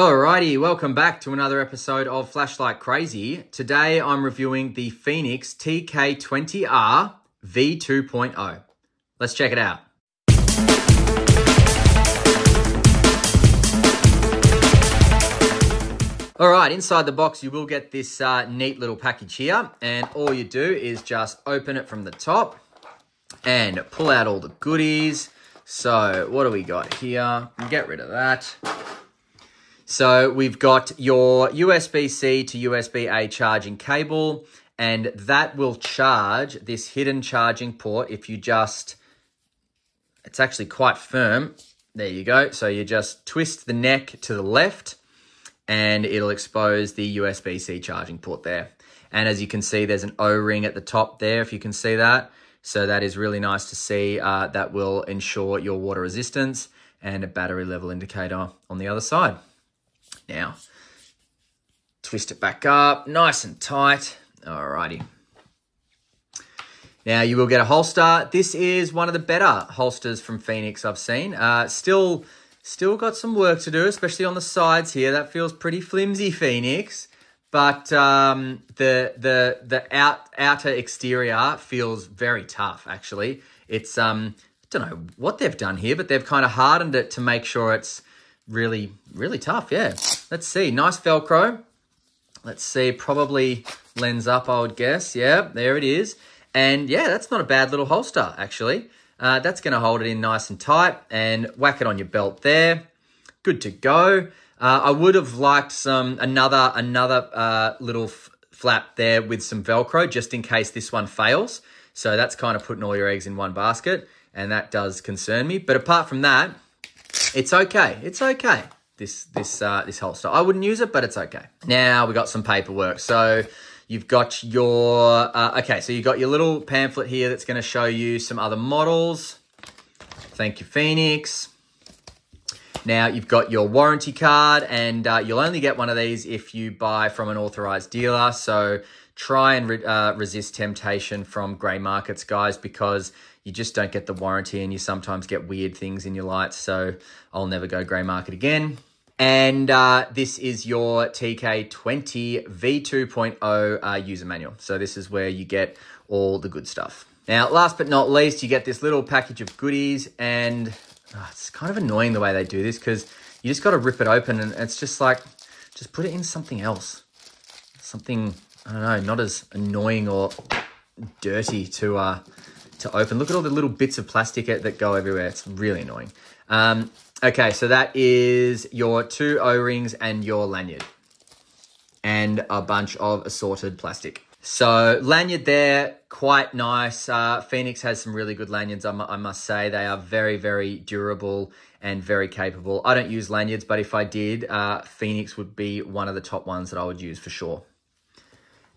Alrighty, welcome back to another episode of Flashlight Crazy. Today I'm reviewing the Fenix TK20R V2.0. Let's check it out. Alright, inside the box you will get this neat little package here, and all you do is just open it from the top and pull out all the goodies. So what do we got here? Get rid of that. So we've got your USB-C to USB-A charging cable, and that will charge this hidden charging port if you just, it's actually quite firm. There you go. So you just twist the neck to the left and it'll expose the USB-C charging port there. And as you can see, there's an O-ring at the top there, if you can see that. So that is really nice to see. That will ensure your water resistance, and a battery level indicator on the other side. Now, twist it back up, nice and tight. Alrighty. Now you will get a holster. This is one of the better holsters from Fenix I've seen. Still got some work to do, especially on the sides here. That feels pretty flimsy, Fenix. But the outer exterior feels very tough, actually. It's I don't know what they've done here, but they've kind of hardened it to make sure it's really, really tough, yeah. Let's see, nice Velcro. Let's see, probably lens up, I would guess. Yeah, there it is. And yeah, that's not a bad little holster, actually. That's going to hold it in nice and tight, and whack it on your belt there. Good to go. I would have liked another little flap there with some Velcro, just in case this one fails. So that's kind of putting all your eggs in one basket, and that does concern me. But apart from that, it's okay. It's okay. This holster. I wouldn't use it, but it's okay. Now we got some paperwork. So you've got your so you got your little pamphlet here that's going to show you some other models. Thank you, Fenix. Now you've got your warranty card, and you'll only get one of these if you buy from an authorized dealer. So try and resist temptation from grey markets, guys, because you just don't get the warranty and you sometimes get weird things in your lights. So I'll never go grey market again. And this is your TK20 V2.0 user manual. So this is where you get all the good stuff. Now, last but not least, you get this little package of goodies, and it's kind of annoying the way they do this, because you just got to rip it open, and it's just like, just put it in something else. Something, I don't know, not as annoying or dirty to open. Look at all the little bits of plastic that go everywhere. It's really annoying. Okay, so that is your 2 O-rings and your lanyard, and a bunch of assorted plastic. So lanyard there, quite nice. Fenix has some really good lanyards, I must say. They are very, very durable and very capable. I don't use lanyards, but if I did, Fenix would be one of the top ones that I would use for sure.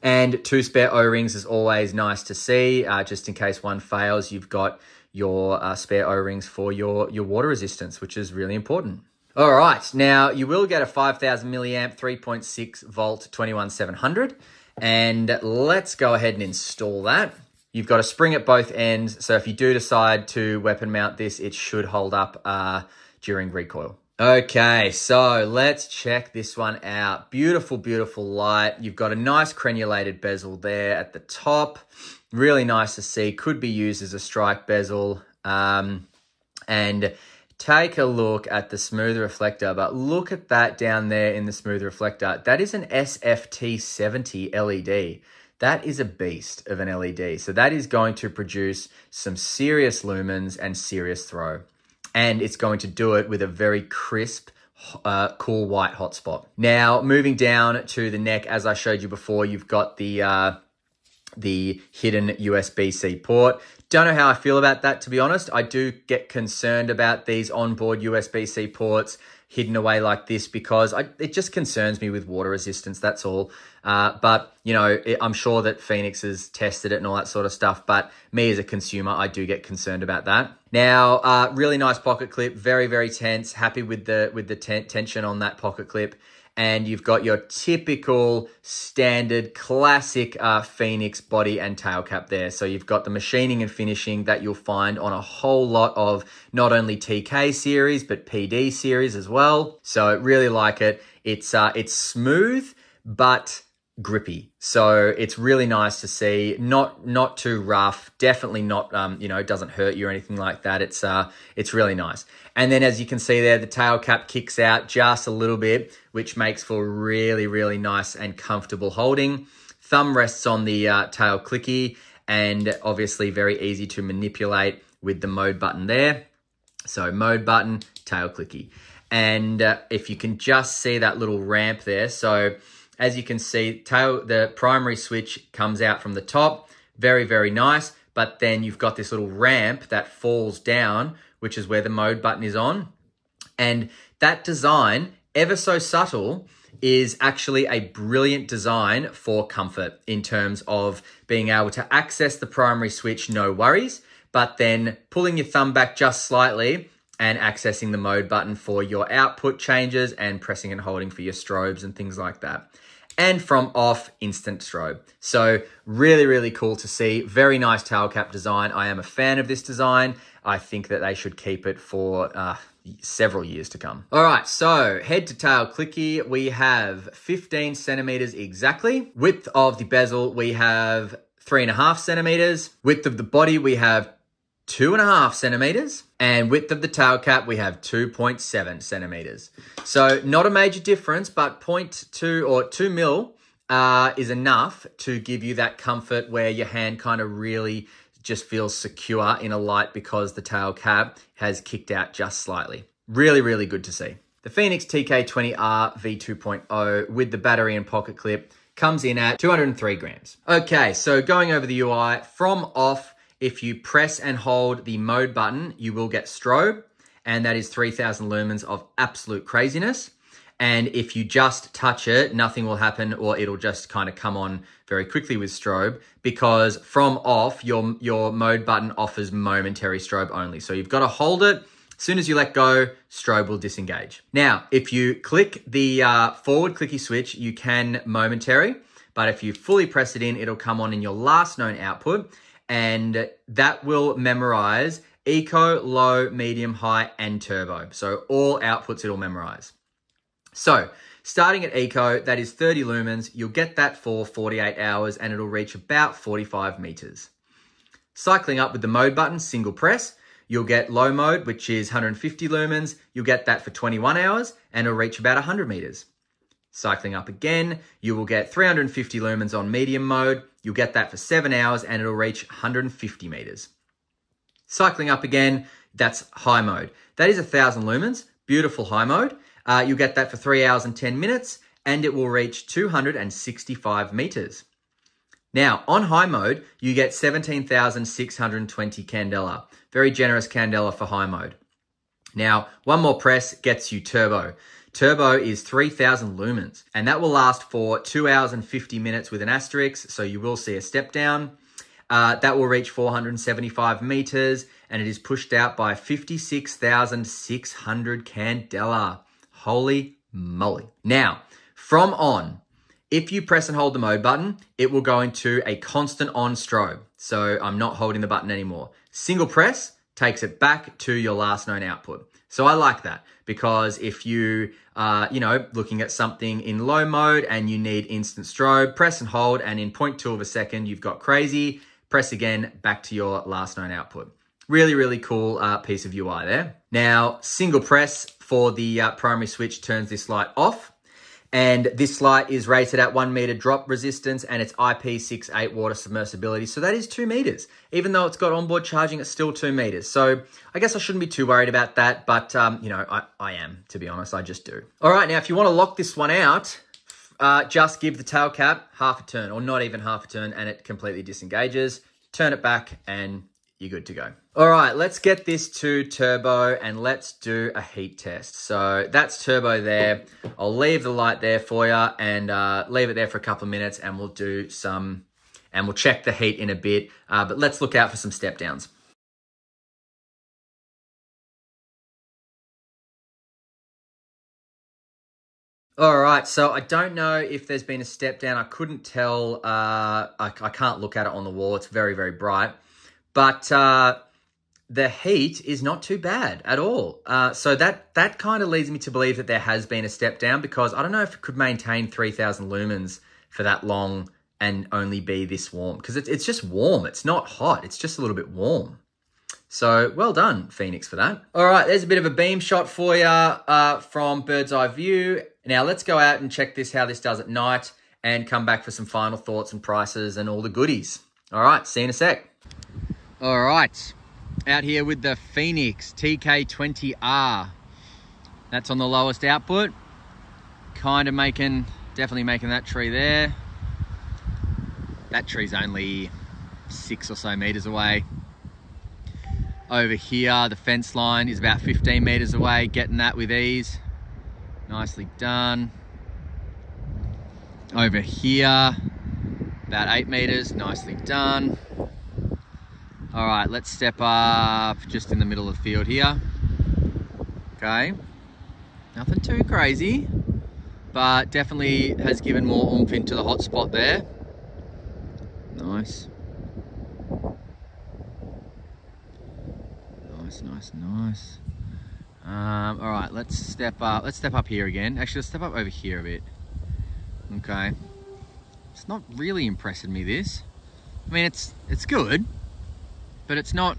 And 2 spare O-rings is always nice to see. Just in case one fails, you've got your spare O-rings for your water resistance, which is really important. All right, now you will get a 5,000 milliamp, 3.6 volt, 21700. And let's go ahead and install that. You've got a spring at both ends, so if you do decide to weapon mount this, it should hold up during recoil. Okay, so let's check this one out. Beautiful, beautiful light. You've got a nice crenulated bezel there at the top. Really nice to see. Could be used as a strike bezel. And take a look at the smooth reflector, but look at that down there in the smooth reflector. That is an SFT70 LED. That is a beast of an LED. So that is going to produce some serious lumens and serious throw. And it's going to do it with a very crisp, cool white hotspot. Now, moving down to the neck, as I showed you before, you've got the hidden USB-C port. Don't know how I feel about that, to be honest. I do get concerned about these onboard USB-C ports hidden away like this, because it just concerns me with water resistance, that's all. But, you know, I'm sure that Fenix has tested it and all that sort of stuff, but me as a consumer, I do get concerned about that. Now, really nice pocket clip, very, very tense. Happy with the tension on that pocket clip. And you've got your typical standard classic Fenix body and tail cap there. So you've got the machining and finishing that you'll find on a whole lot of not only TK series, but PD series as well. So really like it. It's smooth, but grippy. So it's really nice to see. Not too rough. Definitely not, it doesn't hurt you or anything like that. It's really nice. And then as you can see there, the tail cap kicks out just a little bit, which makes for really, really nice and comfortable holding. Thumb rests on the tail clicky, and obviously very easy to manipulate with the mode button there. So mode button, tail clicky. And if you can just see that little ramp there. So as you can see, the primary switch comes out from the top. Very, very nice. But then you've got this little ramp that falls down, which is where the mode button is on. And that design, ever so subtle, is actually a brilliant design for comfort in terms of being able to access the primary switch, no worries, but then pulling your thumb back just slightly and accessing the mode button for your output changes and pressing and holding for your strobes and things like that. And from off, instant strobe. So really, really cool to see. Very nice tail cap design. I am a fan of this design. I think that they should keep it for several years to come. All right, so head to tail clicky. We have 15 centimeters exactly. Width of the bezel, we have 3.5 centimeters. Width of the body, we have 2.5 centimeters, and width of the tail cap, we have 2.7 centimeters. So not a major difference, but 0.2 or 2 mil is enough to give you that comfort where your hand kind of really just feels secure in a light because the tail cap has kicked out just slightly. Really, really good to see. The Fenix TK20R V2.0 with the battery and pocket clip comes in at 203 grams. Okay, so going over the UI, from off, if you press and hold the mode button, you will get strobe, and that is 3000 lumens of absolute craziness. And if you just touch it, nothing will happen, or it'll just kind of come on very quickly with strobe, because from off, your mode button offers momentary strobe only. So you've got to hold it. As soon as you let go, strobe will disengage. Now, if you click the forward clicky switch, you can momentary, but if you fully press it in, it'll come on in your last known output, and that will memorize eco, low, medium, high, and turbo. So all outputs it'll memorize. So starting at eco, that is 30 lumens. You'll get that for 48 hours and it'll reach about 45 meters. Cycling up with the mode button, single press, you'll get low mode, which is 150 lumens. You'll get that for 21 hours and it'll reach about 100 meters. Cycling up again, you will get 350 lumens on medium mode. You'll get that for 7 hours and it'll reach 150 meters. Cycling up again, that's high mode. That is 1000 lumens, beautiful high mode. You'll get that for 3 hours and 10 minutes and it will reach 265 meters. Now, on high mode, you get 17,620 candela. Very generous candela for high mode. Now, one more press gets you turbo. Turbo is 3000 lumens, and that will last for 2 hours and 50 minutes with an asterisk, so you will see a step down. That will reach 475 meters, and it is pushed out by 56,600 candela. Holy moly. Now, from on, if you press and hold the mode button, it will go into a constant on strobe. So I'm not holding the button anymore. Single press takes it back to your last known output. So I like that, because if you are, looking at something in low mode and you need instant strobe, press and hold, and in 0.2 of a second, you've got crazy, press again, back to your last known output. Really, really cool piece of UI there. Now, single press for the primary switch turns this light off. And this light is rated at 1 meter drop resistance and it's IP68 water submersibility. So that is 2 meters. Even though it's got onboard charging, it's still 2 meters. So I guess I shouldn't be too worried about that. But, I am, to be honest. I just do. All right. Now, if you want to lock this one out, just give the tail cap half a turn, or not even half a turn, and it completely disengages. Turn it back and you're good to go. All right, let's get this to turbo and let's do a heat test. So that's turbo there. I'll leave the light there for you and leave it there for a couple of minutes, and we'll check the heat in a bit. But let's look out for some step downs. All right, so I don't know if there's been a step down. I couldn't tell. I can't look at it on the wall. It's very, very bright. But the heat is not too bad at all. So that kind of leads me to believe that there has been a step down, because I don't know if it could maintain 3,000 lumens for that long and only be this warm, because it's just warm. It's not hot. It's just a little bit warm. So well done, Fenix, for that. All right, there's a bit of a beam shot for you from bird's eye view. Now let's go out and check how this does at night and come back for some final thoughts and prices and all the goodies. All right, see you in a sec. All right, out here with the Fenix TK20R. That's on the lowest output. Definitely making that tree there. That tree's only 6 or so meters away. Over here, the fence line is about 15 meters away, getting that with ease. Nicely done. Over here, about 8 meters, nicely done. All right, let's step up just in the middle of the field here. Okay, nothing too crazy, but definitely has given more oomph into the hot spot there. Nice. Nice. All right, let's step up here again. Actually, let's step up over here a bit. Okay. It's not really impressing me, this. I mean, it's good, but it's not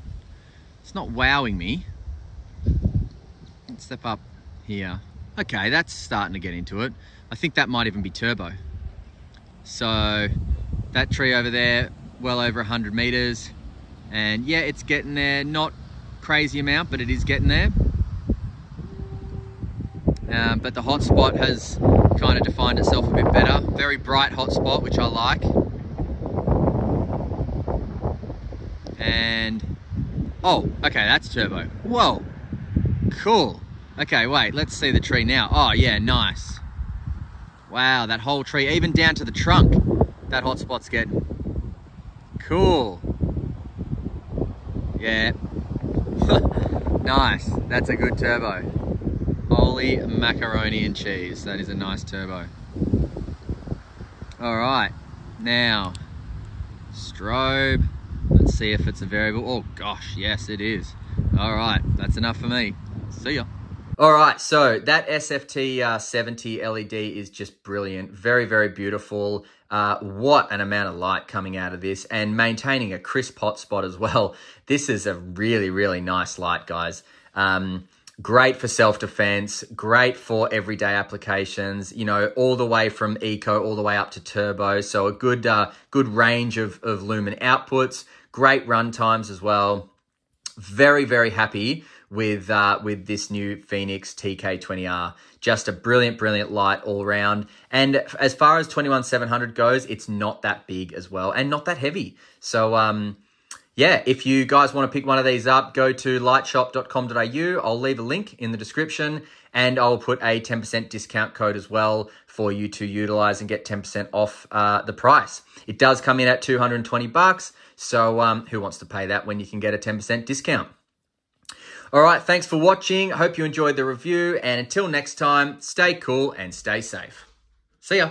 wowing me. Let's step up here. Okay, that's starting to get into it. I think that might even be turbo. So that tree over there, well over 100 meters. And yeah, it's getting there. Not crazy amount, but it is getting there. But the hot spot has kind of defined itself a bit better. Very bright hot spot, which I like. And oh, okay, that's turbo. Whoa, cool. Okay, wait, let's see the tree now. Oh yeah, nice. Wow, that whole tree, even down to the trunk, that hot spot's getting. Cool. Yeah. Nice, that's a good turbo. Holy macaroni and cheese, that is a nice turbo. All right, now, strobe. Let's see if it's a variable. Oh gosh, yes it is. All right, that's enough for me. See ya. All right, so that SFT70 LED is just brilliant. Very, very beautiful. What an amount of light coming out of this, and maintaining a crisp hot spot as well. This is a really, really nice light, guys. Great for self-defense, great for everyday applications, you know, all the way from eco all the way up to turbo. So a good range of lumen outputs, great run times as well. Very, very happy with this new Fenix TK20R. Just a brilliant, brilliant light all around. And as far as 21700 goes, it's not that big as well and not that heavy. So yeah, if you guys want to pick one of these up, go to lightshop.com.au. I'll leave a link in the description, and I'll put a 10% discount code as well for you to utilize and get 10% off the price. It does come in at $220, so who wants to pay that when you can get a 10% discount? All right, thanks for watching. Hope you enjoyed the review, and until next time, stay cool and stay safe. See ya.